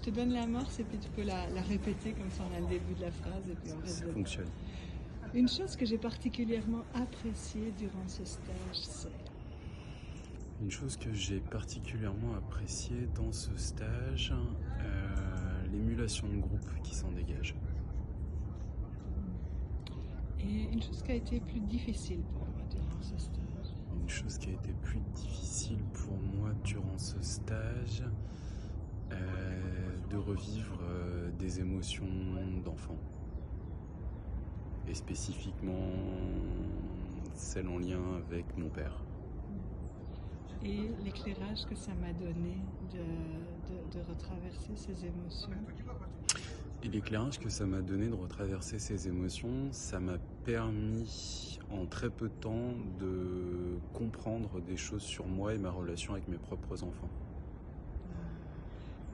te donne l'amorce et puis tu peux la répéter comme ça on a le début de la phrase et puis on reste Ça dedans. fonctionne. Une chose que j'ai particulièrement appréciée durant ce stage, c'est... Une chose que j'ai particulièrement appréciée dans ce stage, l'émulation de groupe qui s'en dégage. Et une chose qui a été plus difficile pour moi durant ce stage. Une chose qui a été plus difficile pour moi durant ce stage, de revivre des émotions d'enfant. Et spécifiquement celles en lien avec mon père. Et l'éclairage que ça m'a donné de retraverser ces émotions. Et l'éclairage que ça m'a donné de retraverser ces émotions, ça m'a permis en très peu de temps de comprendre des choses sur moi et ma relation avec mes propres enfants.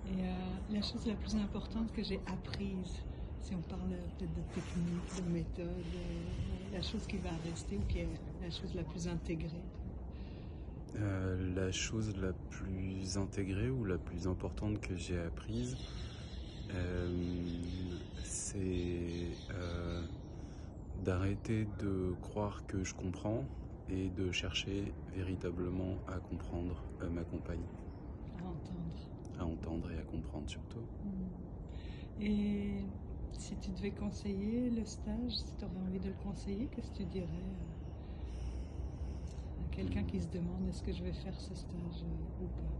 Et la chose la plus importante que j'ai apprise, si on parle peut-être de technique, de méthode, la chose qui va rester ou qui est la chose la plus intégrée. La chose la plus intégrée ou la plus importante que j'ai apprise, c'est d'arrêter de croire que je comprends et de chercher véritablement à comprendre ma compagne. À entendre. À entendre et à comprendre surtout. Et si tu devais conseiller le stage, si tu aurais envie de le conseiller, qu'est-ce que tu dirais à quelqu'un qui se demande est-ce que je vais faire ce stage ou pas?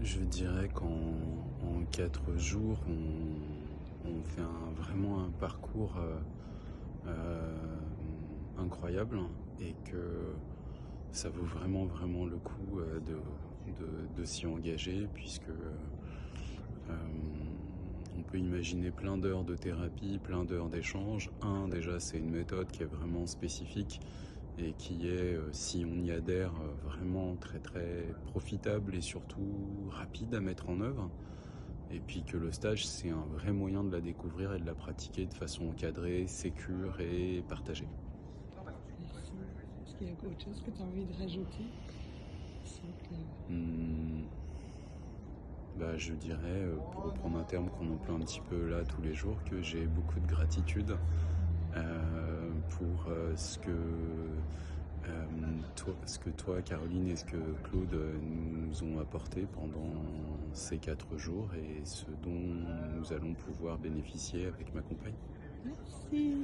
Je dirais qu'en 4 jours, on fait vraiment un parcours incroyable et que ça vaut vraiment le coup de s'y engager puisque on peut imaginer plein d'heures de thérapie, plein d'heures d'échange. Déjà c'est une méthode qui est vraiment spécifique et qui est, si on y adhère, vraiment très profitable et surtout rapide à mettre en œuvre. Et puis que le stage, c'est un vrai moyen de la découvrir et de la pratiquer de façon encadrée, sécure et partagée. Merci. Est-ce qu'il y a autre chose que tu as envie de rajouter? Je dirais, pour reprendre un terme qu'on emploie un petit peu là tous les jours, que j'ai beaucoup de gratitude pour ce que toi, Caroline, et ce que Claude nous ont apporté pendant ces 4 jours et ce dont nous allons pouvoir bénéficier avec ma compagne. Merci.